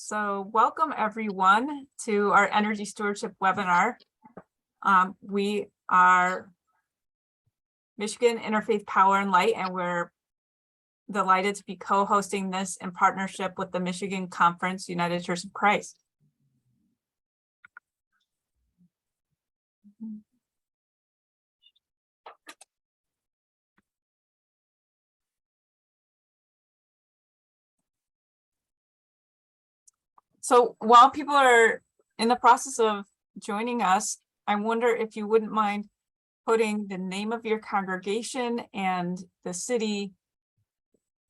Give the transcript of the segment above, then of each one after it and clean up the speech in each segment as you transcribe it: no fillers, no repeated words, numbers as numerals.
So welcome everyone to our Energy Stewardship webinar. We are Michigan Interfaith Power and Light, and we're delighted to be co-hosting this in partnership with the Michigan Conference United Church of Christ. So while people are in the process of joining us, I wonder if you wouldn't mind putting the name of your congregation and the city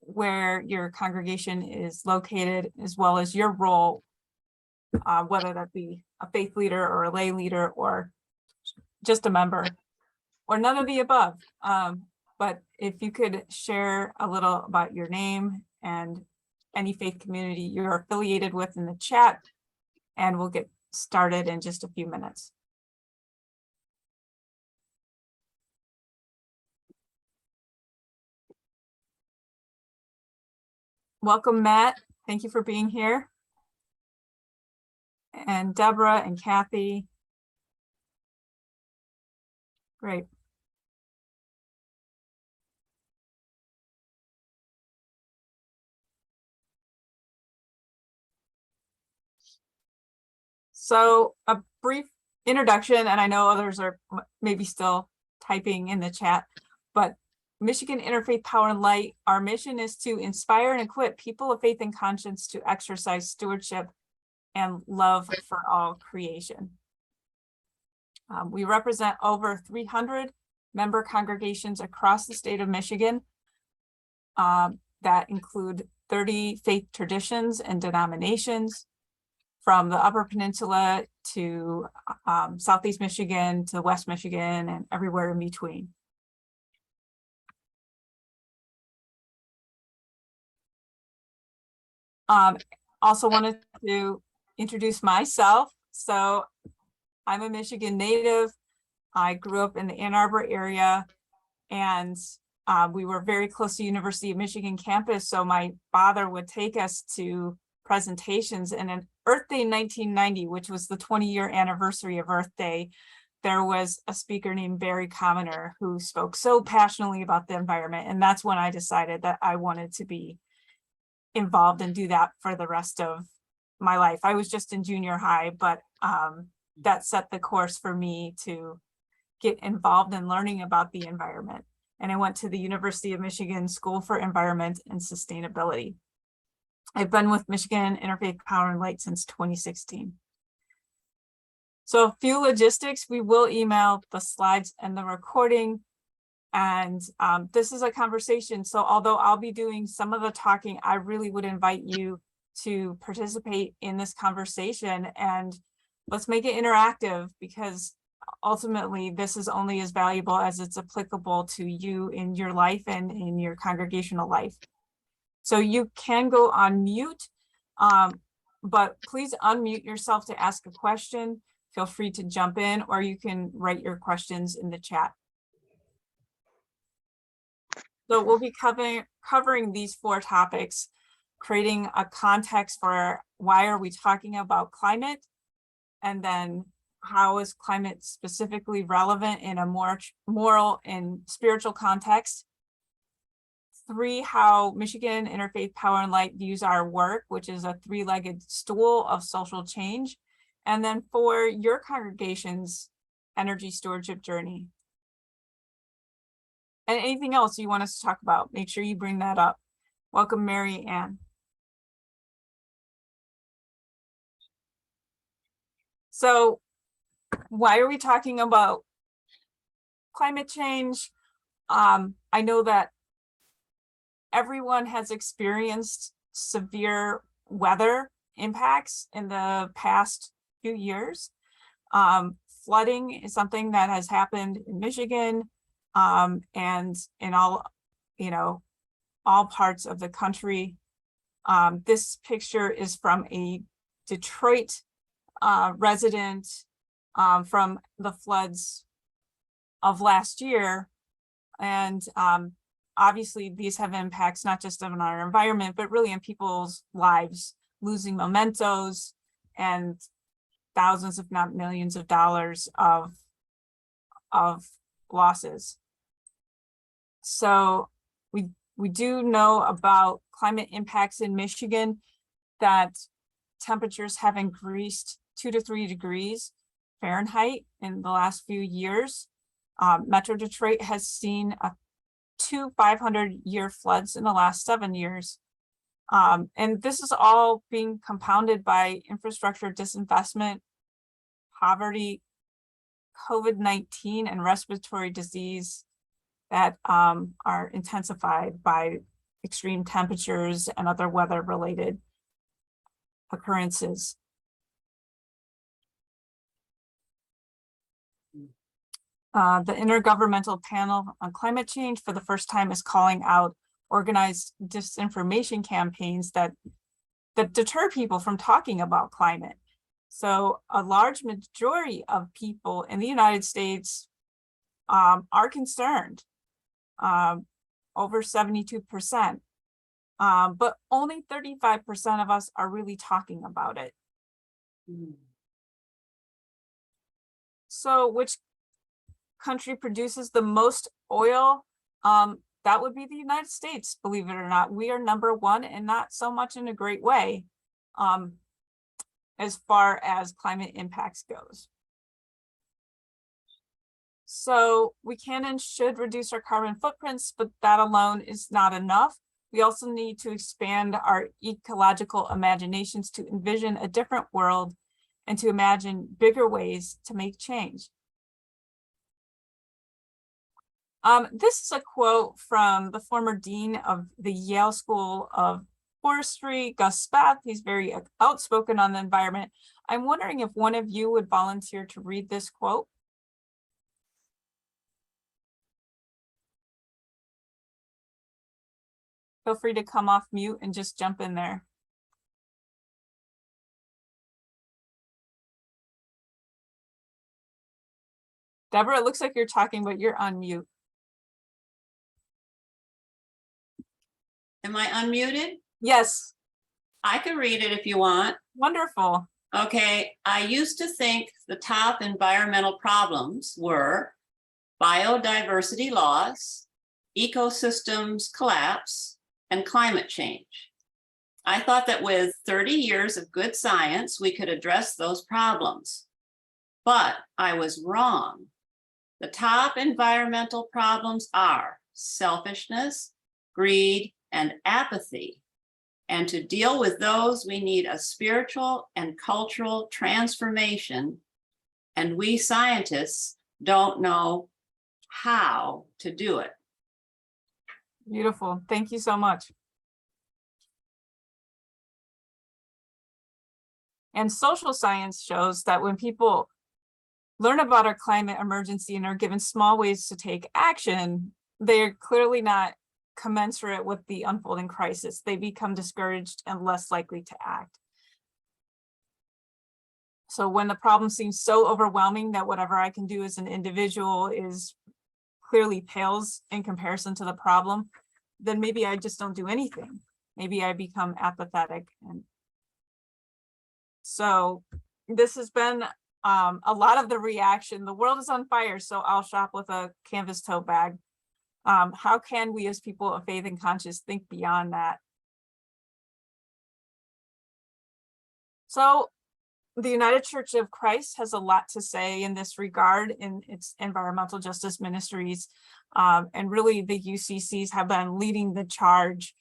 where your congregation is located, as well as your role, whether that be a faith leader or a lay leader or just a member or none of the above. But if you could share a little about your name and any faith community you're affiliated with in the chat, and we'll get started in just a few minutes. Welcome, Matt. Thank you for being here. And Deborah and Kathy. Great. So a brief introduction, and I know others are maybe still typing in the chat, but Michigan Interfaith Power and Light, our mission is to inspire and equip people of faith and conscience to exercise stewardship and love for all creation. We represent over 300 member congregations across the state of Michigan that include 30 faith traditions and denominations, from the Upper Peninsula to Southeast Michigan to West Michigan and everywhere in between. Also wanted to introduce myself. So I'm a Michigan native. I grew up in the Ann Arbor area, and we were very close to University of Michigan campus. So my father would take us to presentations, and an Earth Day 1990, which was the 20-year anniversary of Earth Day, there was a speaker named Barry Commoner who spoke so passionately about the environment. And that's when I decided that I wanted to be involved and do that for the rest of my life. I was just in junior high, but that set the course for me to get involved in learning about the environment. And I went to the University of Michigan School for Environment and Sustainability. I've been with Michigan Interfaith Power and Light since 2016. So a few logistics: we will email the slides and the recording. And this is a conversation. So although I'll be doing some of the talking, I really would invite you to participate in this conversation, and let's make it interactive, because ultimately this is only as valuable as it's applicable to you in your life and in your congregational life. So you can go on mute, but please unmute yourself to ask a question. Feel free to jump in, or you can write your questions in the chat. So we'll be covering these 4 topics: creating a context for why are we talking about climate, and then how is climate specifically relevant in a more moral and spiritual context. 3, how Michigan Interfaith Power and Light views our work, which is a 3-legged stool of social change. And then 4, your congregation's energy stewardship journey. And anything else you want us to talk about, make sure you bring that up. Welcome, Mary Ann. So why are we talking about climate change? I know that everyone has experienced severe weather impacts in the past few years. Flooding is something that has happened in Michigan, and in all parts of the country. This picture is from a Detroit resident from the floods of last year. And obviously these have impacts not just on our environment, but really in people's lives losing mementos and thousands, if not millions of dollars of losses. So we do know about climate impacts in Michigan, that temperatures have increased 2 to 3 degrees Fahrenheit in the last few years. Metro Detroit has seen two 500-year floods in the last 7 years. And this is all being compounded by infrastructure disinvestment, poverty, COVID-19, and respiratory disease that are intensified by extreme temperatures and other weather-related occurrences. The Intergovernmental Panel on Climate Change for the first time is calling out organized disinformation campaigns that deter people from talking about climate. So a large majority of people in the United States are concerned, over 72%, but only 35% of us are really talking about it. So which country produces the most oil? That would be the United States, believe it or not. We are #1, and not so much in a great way as far as climate impacts goes. So we can and should reduce our carbon footprints, but that alone is not enough. We also need to expand our ecological imaginations to envision a different world and to imagine bigger ways to make change. This is a quote from the former dean of the Yale School of Forestry, Gus Spath. He's very outspoken on the environment. I'm wondering if one of you would volunteer to read this quote. Feel free to come off mute and just jump in there. Deborah, it looks like you're talking, but you're on mute. Am I unmuted? Yes. I can read it if you want. Wonderful. Okay, I used to think the top environmental problems were biodiversity loss, ecosystems collapse, and climate change. I thought that with 30 years of good science, we could address those problems. But I was wrong. The top environmental problems are selfishness, greed, and apathy. And to deal with those, we need a spiritual and cultural transformation. And we scientists don't know how to do it. Beautiful. Thank you so much. And social science shows that when people learn about our climate emergency and are given small ways to take action, they're clearly not commensurate with the unfolding crisis. They become discouraged and less likely to act. So when the problem seems so overwhelming that whatever I can do as an individual is clearly pales in comparison to the problem, then maybe I just don't do anything. Maybe I become apathetic. And so this has been a lot of the reaction. The world is on fire, so I'll shop with a canvas tote bag. How can we as people of faith and conscience think beyond that? So the United Church of Christ has a lot to say in this regard in its environmental justice ministries. And really the UCCs have been leading the charge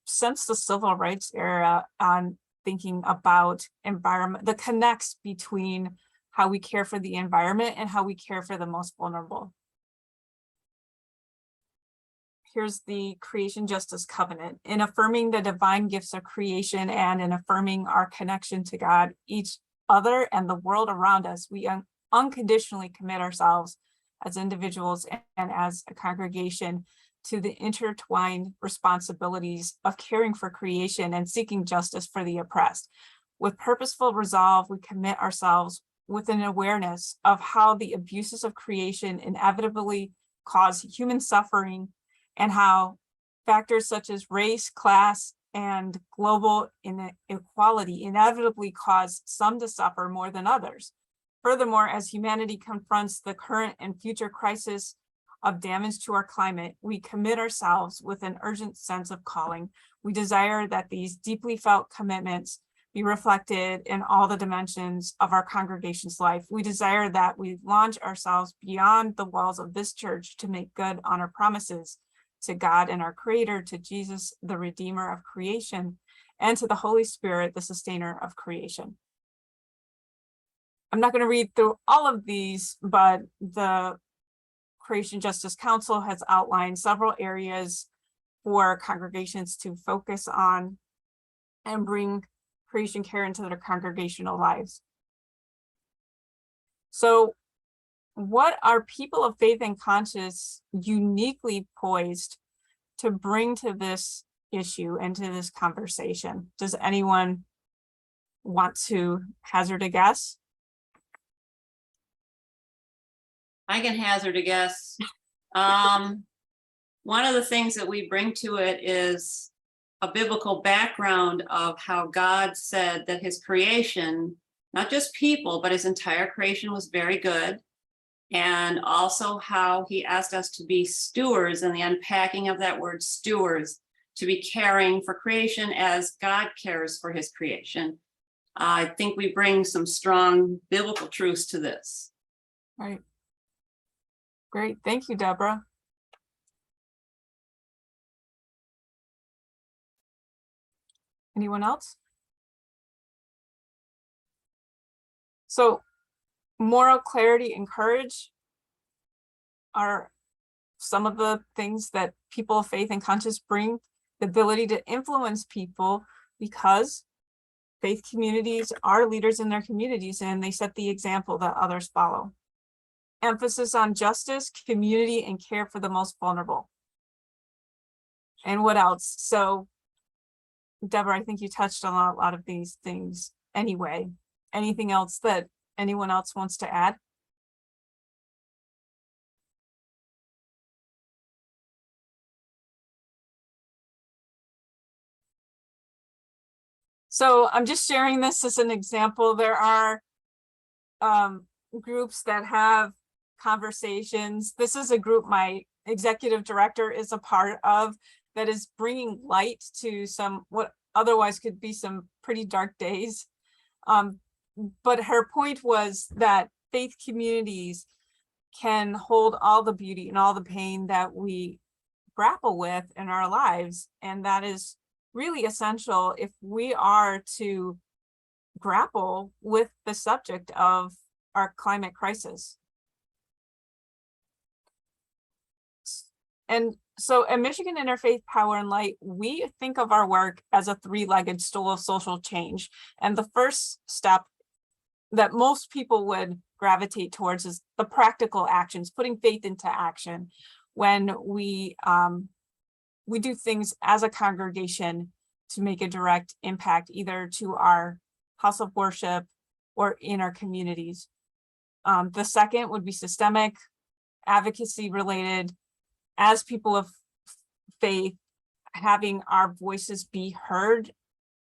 since the civil rights era on thinking about environment, the connects between how we care for the environment and how we care for the most vulnerable. Here's the Creation Justice Covenant. In affirming the divine gifts of creation and in affirming our connection to God, each other, and the world around us, we unconditionally commit ourselves as individuals and as a congregation to the intertwined responsibilities of caring for creation and seeking justice for the oppressed. With purposeful resolve, we commit ourselves with an awareness of how the abuses of creation inevitably cause human suffering, and how factors such as race, class, and global inequality inevitably cause some to suffer more than others. Furthermore, as humanity confronts the current and future crisis of damage to our climate, we commit ourselves with an urgent sense of calling. We desire that these deeply felt commitments be reflected in all the dimensions of our congregation's life. We desire that we launch ourselves beyond the walls of this church to make good on our promises to God and our Creator, to Jesus, the Redeemer of creation, and to the Holy Spirit, the sustainer of creation. I'm not going to read through all of these, but the Creation Justice Council has outlined several areas for congregations to focus on and bring creation care into their congregational lives. So what are people of faith and conscience uniquely poised to bring to this issue and to this conversation? Does anyone want to hazard a guess? I can hazard a guess. One of the things that we bring to it is a biblical background of how God said that his creation, not just people, but his entire creation was very good. And also how he asked us to be stewards, and the unpacking of that word stewards, to be caring for creation as God cares for his creation. I think we bring some strong biblical truths to this. Right. Great. Thank you, Deborah. Anyone else? So moral clarity and courage are some of the things that people of faith and conscience bring, the ability to influence people, because faith communities are leaders in their communities and they set the example that others follow. Emphasis on justice, community, and care for the most vulnerable. And what else? So Deborah, I think you touched on a lot of these things anyway. Anything else that anyone else wants to add? So I'm just sharing this as an example. There are groups that have conversations. This is a group my executive director is a part of that is bringing light to some what otherwise could be some pretty dark days. But her point was that faith communities can hold all the beauty and all the pain that we grapple with in our lives. And that is really essential if we are to grapple with the subject of our climate crisis. And so at Michigan Interfaith Power and Light, we think of our work as a three-legged stool of social change. And the first step that most people would gravitate towards is the practical actions, putting faith into action when we do things as a congregation to make a direct impact, either to our house of worship or in our communities. The second would be systemic, advocacy related, as people of faith, having our voices be heard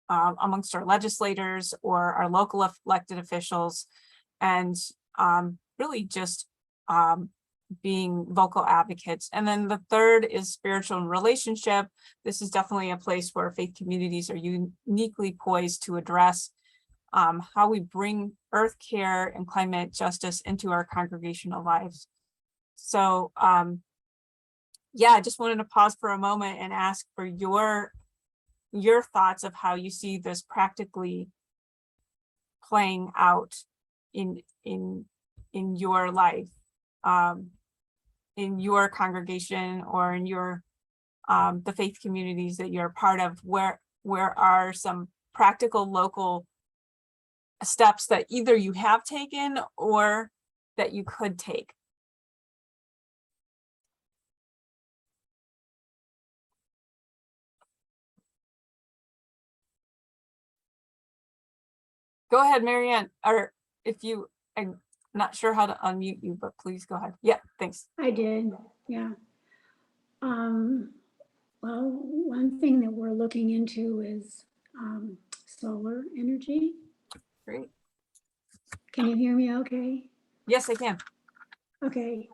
amongst our legislators or our local elected officials, and really just being vocal advocates. And then the third is spiritual and relationship. This is definitely a place where faith communities are uniquely poised to address how we bring earth care and climate justice into our congregational lives. So yeah, I just wanted to pause for a moment and ask for your thoughts of how you see this practically playing out in your life, in your congregation, or in your the faith communities that you're a part of. Where are some practical local steps that either you have taken or that you could take? Go ahead, Marianne, or if you, I'm not sure how to unmute you, but please go ahead. Yeah, thanks. I did, yeah. Well, one thing that we're looking into is solar energy. Great. Can you hear me okay? Yes, I can. Okay.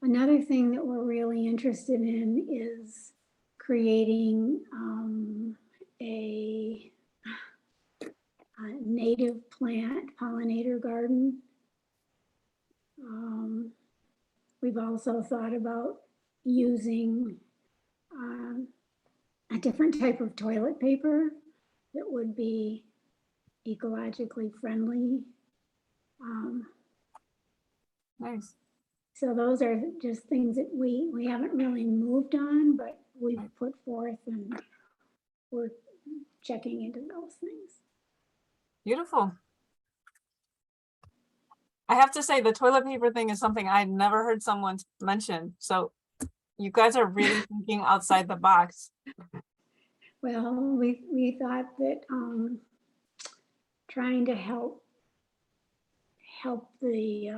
Another thing that we're really interested in is creating a native plant pollinator garden. We've also thought about using a different type of toilet paper that would be ecologically friendly. Nice. So those are just things that we haven't really moved on, but we've Right. put forth, and we're checking into those things. Beautiful. I have to say the toilet paper thing is something I'd never heard someone mention. So you guys are really thinking outside the box. Well, we thought that trying to help the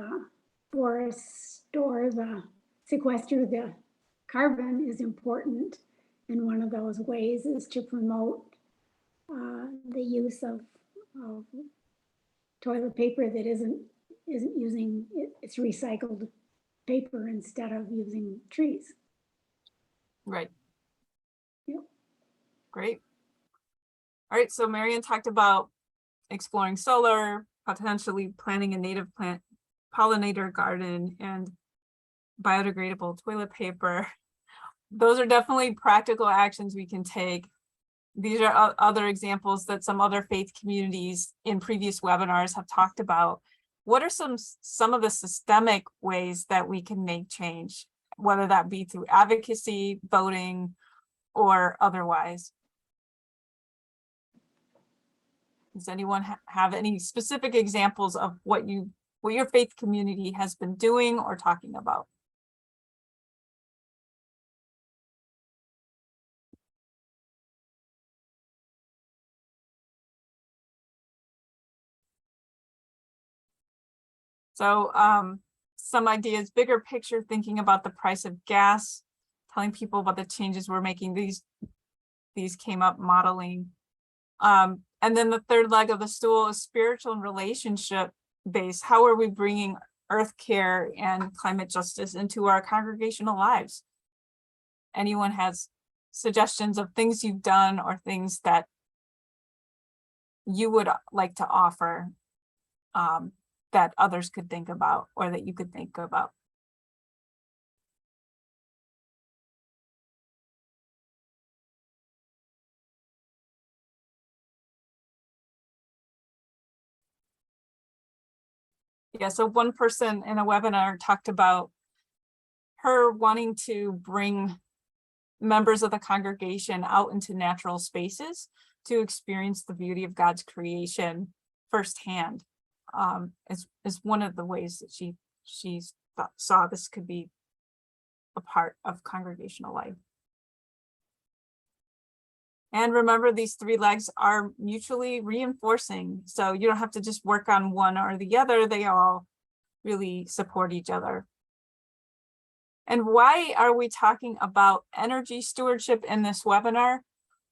forests sequester the carbon is important, and one of those ways is to promote the use of toilet paper that isn't using it's recycled paper instead of using trees. Right. Yep. Great. All right. So Marian talked about exploring solar, potentially planting a native plant pollinator garden, and biodegradable toilet paper. Those are definitely practical actions we can take. These are other examples that some other faith communities in previous webinars have talked about. What are some of the systemic ways that we can make change, whether that be through advocacy, voting, or otherwise? Does anyone have any specific examples of what your faith community has been doing or talking about? So some ideas, bigger picture, thinking about the price of gas, telling people about the changes we're making. These came up, modeling. And then the third leg of the stool is spiritual and relationship based. How are we bringing earth care and climate justice into our congregational lives? Anyone has suggestions of things you've done or things that you would like to offer that others could think about or that you could think about? Yeah, so one person in a webinar talked about her wanting to bring members of the congregation out into natural spaces to experience the beauty of God's creation firsthand. Is one of the ways that she saw this could be a part of congregational life. And remember, these three legs are mutually reinforcing. So you don't have to just work on one or the other. They all really support each other. And why are we talking about energy stewardship in this webinar?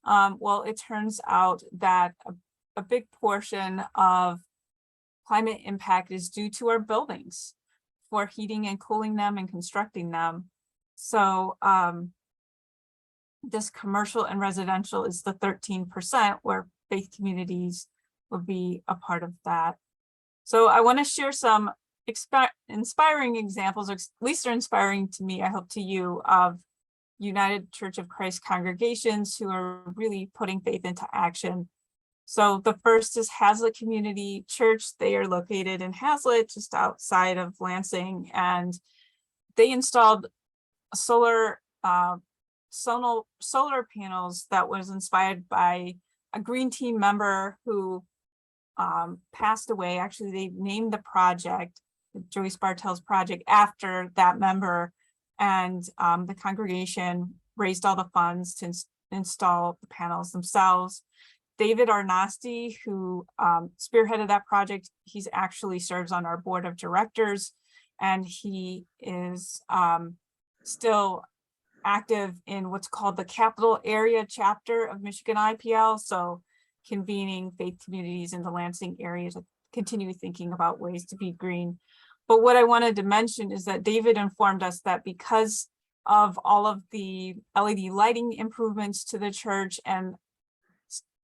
Well, it turns out that a big portion of climate impact is due to our buildings for heating and cooling them and constructing them. So this commercial and residential is the 13%, where faith communities will be a part of that. So I want to share some inspiring examples, or at least they're inspiring to me, I hope to you, of United Church of Christ congregations who are really putting faith into action. So the first is Haslett Community Church. They are located in Haslett, just outside of Lansing, and they installed solar panels that was inspired by a Green Team member who passed away. Actually, they named the project, the Joyce Bartels project, after that member, and the congregation raised all the funds to install the panels themselves. David Arnosti, who spearheaded that project, he's actually serves on our board of directors, and he is still active in what's called the Capital Area Chapter of Michigan IPL. So convening faith communities in the Lansing area to continue thinking about ways to be green. But what I wanted to mention is that David informed us that because of all of the LED lighting improvements to the church and,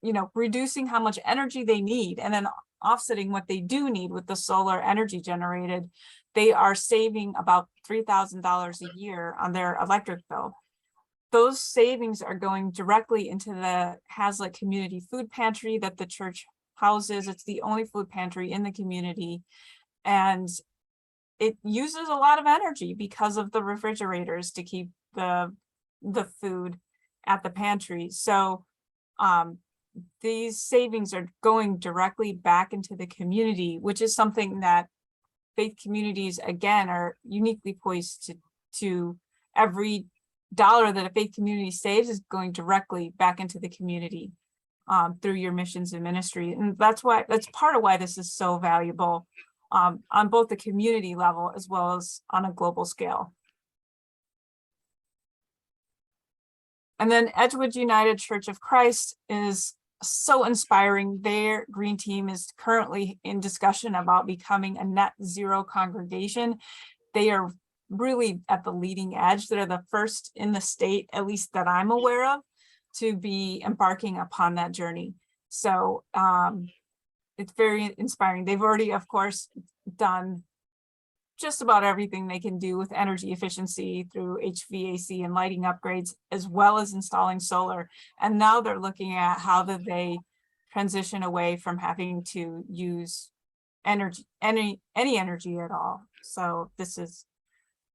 you know, reducing how much energy they need and then offsetting what they do need with the solar energy generated, they are saving about $3,000 a year on their electric bill. Those savings are going directly into the Haslett Community Food Pantry that the church houses. It's the only food pantry in the community. And it uses a lot of energy because of the refrigerators to keep the food at the pantry. So these savings are going directly back into the community, which is something that faith communities, again, are uniquely poised to every dollar that a faith community saves is going directly back into the community through your missions and ministry. And that's part of why this is so valuable on both the community level as well as on a global scale. And then Edgewood United Church of Christ is so inspiring. Their green team is currently in discussion about becoming a net zero congregation. They are really at the leading edge. They're the first in the state, at least that I'm aware of, to be embarking upon that journey. So it's very inspiring. They've already, of course, done just about everything they can do with energy efficiency through HVAC and lighting upgrades, as well as installing solar. And now they're looking at how do they transition away from having to use energy, any energy at all. So this is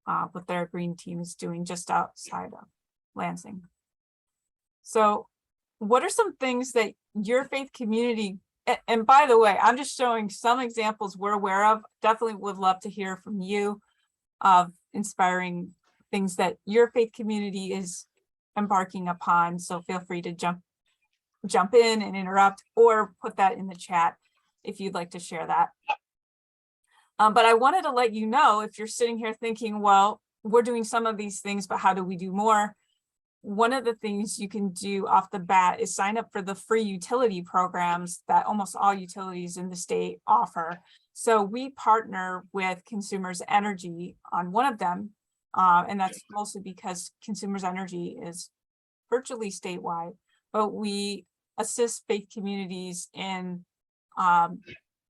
what their green team is doing just outside of Lansing. So what are some things that your faith community, and by the way, I'm just showing some examples we're aware of. Definitely would love to hear from you of inspiring things that your faith community is embarking upon. So feel free to jump in and interrupt or put that in the chat if you'd like to share that. But I wanted to let you know, if you're sitting here thinking, well, we're doing some of these things, but how do we do more? One of the things you can do off the bat is sign up for the free utility programs that almost all utilities in the state offer. So we partner with Consumers Energy on one of them, and that's mostly because Consumers Energy is virtually statewide, but we assist faith communities in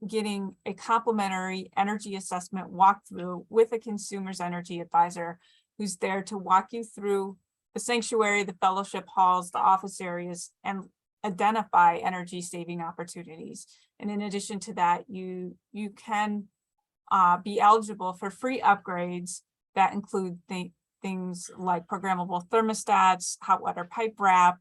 getting a complimentary energy assessment walkthrough with a Consumers Energy advisor who's there to walk you through the sanctuary, the fellowship halls, the office areas, and identify energy saving opportunities. And in addition to that, you can be eligible for free upgrades that include things like programmable thermostats, hot water pipe wrap,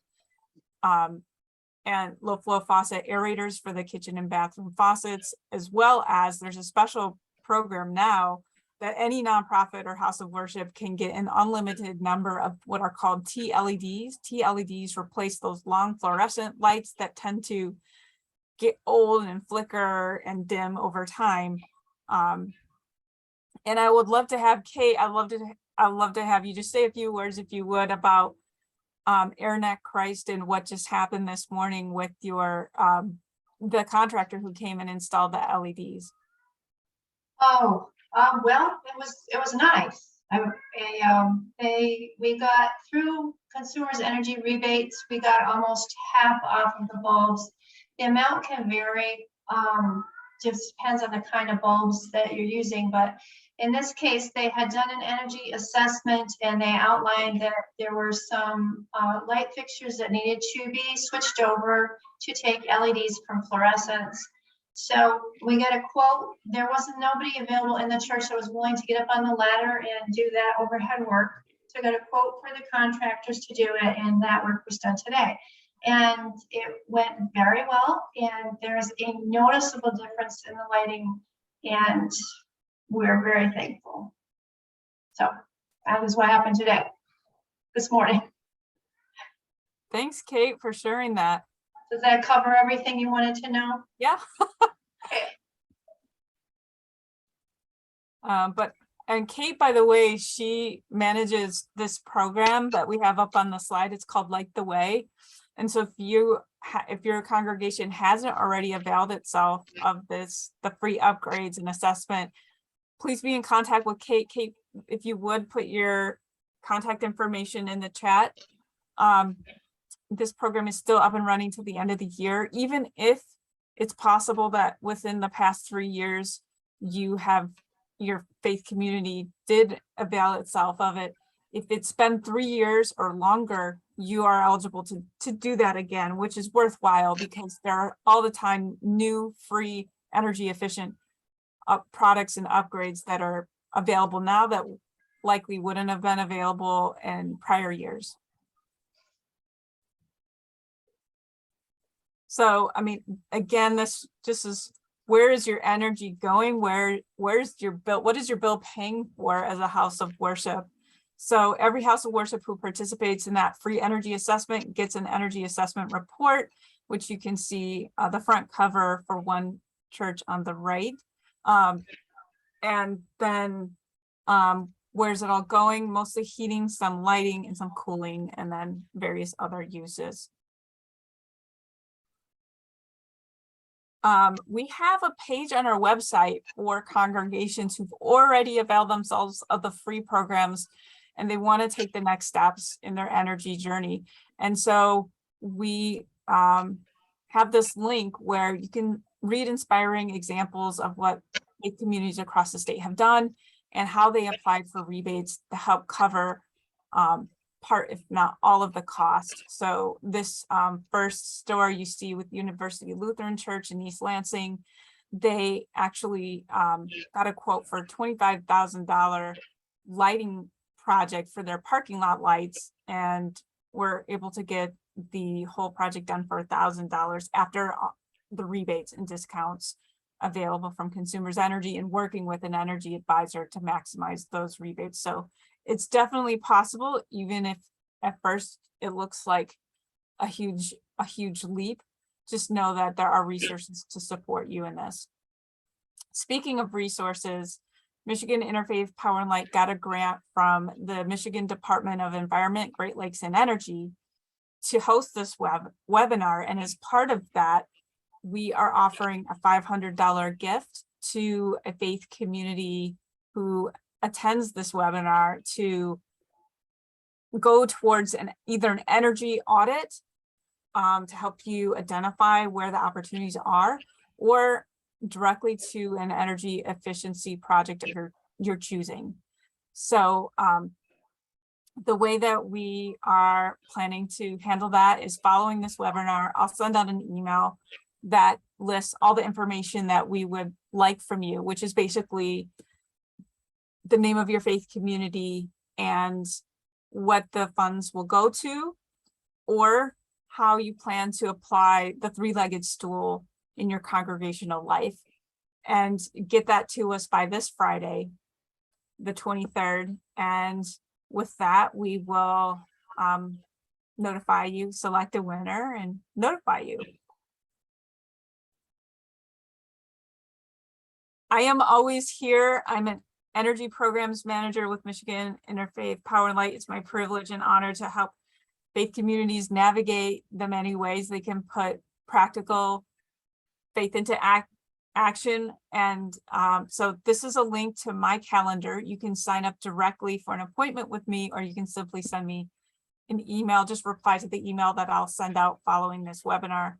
and low flow faucet aerators for the kitchen and bathroom faucets, as well as there's a special program now that any nonprofit or house of worship can get an unlimited number of what are called TLEDs. TLEDs replace those long fluorescent lights that tend to get old and flicker and dim over time. And I would love to have Kate, I'd love to have you just say a few words, if you would, about AirNet Christ and what just happened this morning with your the contractor who came and installed the LEDs. Oh, well, it was nice. We got through Consumers Energy rebates. We got almost half off of the bulbs. The amount can vary. Just depends on the kind of bulbs that you're using. But in this case, they had done an energy assessment and they outlined that there were some light fixtures that needed to be switched over to take LEDs from fluorescents. So we got a quote. There wasn't nobody available in the church that was willing to get up on the ladder and do that overhead work. So I got a quote for the contractors to do it, and that work was done today. And it went very well, and there's a noticeable difference in the lighting, and we're very thankful. So that is what happened today, this morning. Thanks, Kate, for sharing that. Does that cover everything you wanted to know? Yeah. Okay. But And Kate, by the way, she manages this program that we have up on the slide. It's called Light the Way. And so if your congregation hasn't already availed itself of the free upgrades and assessment, please be in contact with Kate. Kate, if you would put your contact information in the chat. This program is still up and running till the end of the year, even if it's possible that within the past 3 years, your faith community did avail itself of it. If it's been 3 years or longer, you are eligible to do that again, which is worthwhile because there are all the time new free energy efficient products and upgrades that are available now that likely wouldn't have been available in prior years. So, I mean, again, this is, where is your energy going? Where's your bill? What is your bill paying for as a house of worship? So every house of worship who participates in that free energy assessment gets an energy assessment report, which you can see the front cover for one church on the right. And then where's it all going? Mostly heating, some lighting, and some cooling, and then various other uses. We have a page on our website for congregations who've already availed themselves of the free programs and they want to take the next steps in their energy journey. And so we have this link where you can read inspiring examples of what faith communities across the state have done and how they applied for rebates to help cover part, if not all, of the cost. So this first store you see with University Lutheran Church in East Lansing, they actually got a quote for $25,000 lighting project for their parking lot lights, and were able to get the whole project done for $1,000 after the rebates and discounts available from Consumers Energy and working with an energy advisor to maximize those rebates. So it's definitely possible, even if at first it looks like a huge leap. Just know that there are resources to support you in this. Speaking of resources, Michigan Interfaith Power and Light got a grant from the Michigan Department of Environment, Great Lakes and Energy to host this webinar. And as part of that, we are offering a $500 gift to a faith community who attends this webinar to go towards either an energy audit to help you identify where the opportunities are, or directly to an energy efficiency project that you're choosing. So the way that we are planning to handle that is following this webinar, I'll send out an email that lists all the information that we would like from you, which is basically the name of your faith community and what the funds will go to, or how you plan to apply the three-legged stool in your congregational life, and get that to us by this Friday, the 23rd. And with that, we will notify you, select a winner, and notify you. I am always here. I'm an energy programs manager with Michigan Interfaith Power and Light. It's my privilege and honor to help faith communities navigate the many ways they can put practical faith into action. And so this is a link to my calendar. You can sign up directly for an appointment with me, or you can simply send me an email. Just reply to the email that I'll send out following this webinar.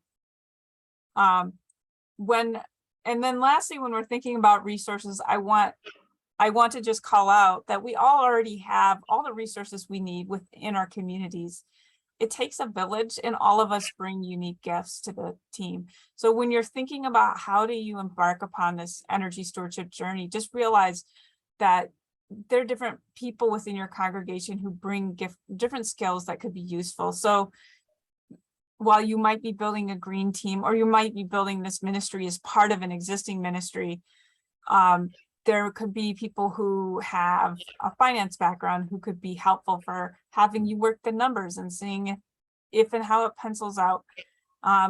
And then lastly, when we're thinking about resources, I want to just call out that we all already have all the resources we need within our communities. It takes a village, and all of us bring unique gifts to the team. So when you're thinking about how do you embark upon this energy stewardship journey, just realize that there are different people within your congregation who bring different skills that could be useful. So while you might be building a green team, or you might be building this ministry as part of an existing ministry, there could be people who have a finance background who could be helpful for having you work the numbers and seeing if and how it pencils out.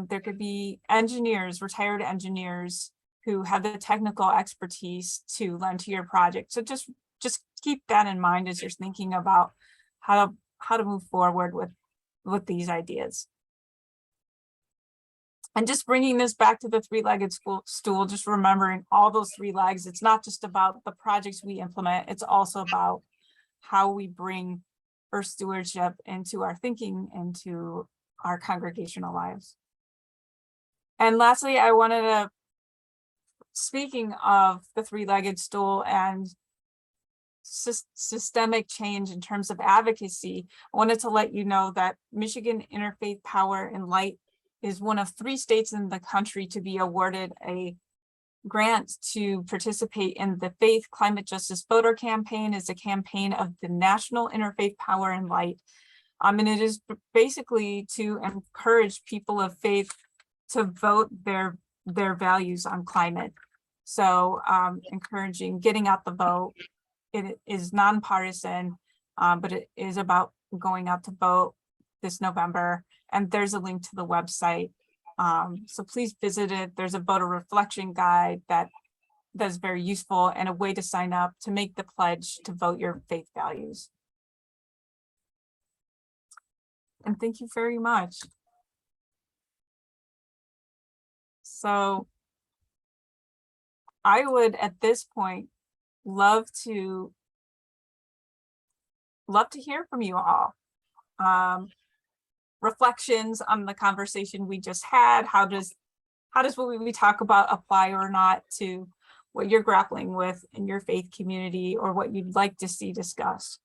There could be engineers, retired engineers who have the technical expertise to lend to your project. So just just keep that in mind as you're thinking about how to move forward with these ideas. And just bringing this back to the three-legged stool, just remembering all those three legs. It's not just about the projects we implement, it's also about how we bring earth stewardship into our thinking, into our congregational lives. And lastly, I wanted to, speaking of the three-legged stool and systemic change in terms of advocacy, I wanted to let you know that Michigan Interfaith Power and Light is one of 3 states in the country to be awarded a grant to participate in the Faith Climate Justice Voter Campaign. Is a campaign of the National Interfaith Power and Light. And it is basically to encourage people of faith to vote their values on climate. So encouraging getting out the vote. It is nonpartisan, but it is about going out to vote this November. And there's a link to the website. So please visit it. There's a voter reflection guide that's very useful, and a way to sign up to make the pledge to vote your faith values. And thank you very much. So I would at this point love to hear from you all. Reflections on the conversation we just had. How does what we talk about apply or not to what you're grappling with in your faith community, or what you'd like to see discussed?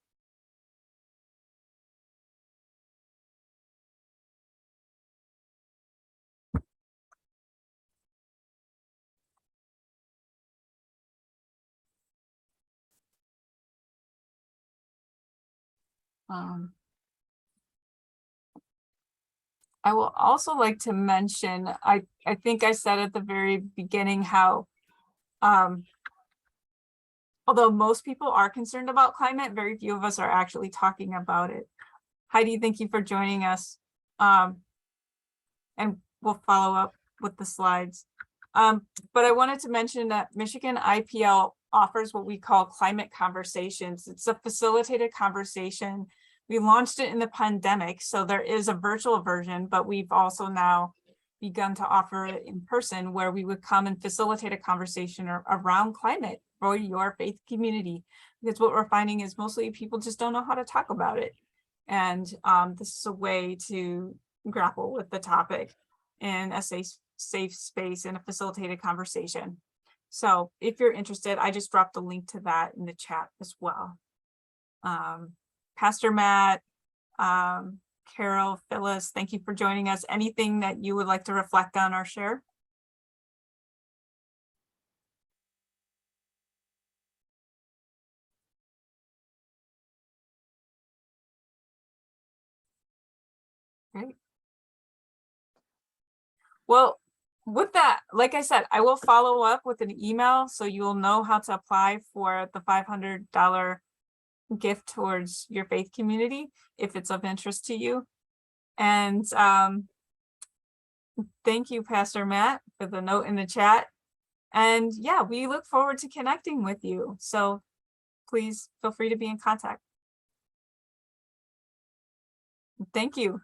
I will also like to mention, I think I said at the very beginning how, although most people are concerned about climate, very few of us are actually talking about it. Heidi, thank you for joining us. And we'll follow up with the slides. But I wanted to mention that Michigan IPL offers what we call climate conversations. It's a facilitated conversation. We launched it in the pandemic, so there is a virtual version, but we've also now begun to offer it in person, where we would come and facilitate a conversation around climate for your faith community. Because what we're finding is mostly people just don't know how to talk about it. And this is a way to grapple with the topic in a safe space and a facilitated conversation. So if you're interested, I just dropped a link to that in the chat as well. Pastor Matt, Carol, Phyllis, thank you for joining us. Anything that you would like to reflect on or share? Great. Well, with that, like I said, I will follow up with an email so you will know how to apply for the $500 gift towards your faith community if it's of interest to you. And thank you, Pastor Matt, for the note in the chat. And yeah, we look forward to connecting with you. So please feel free to be in contact. Thank you.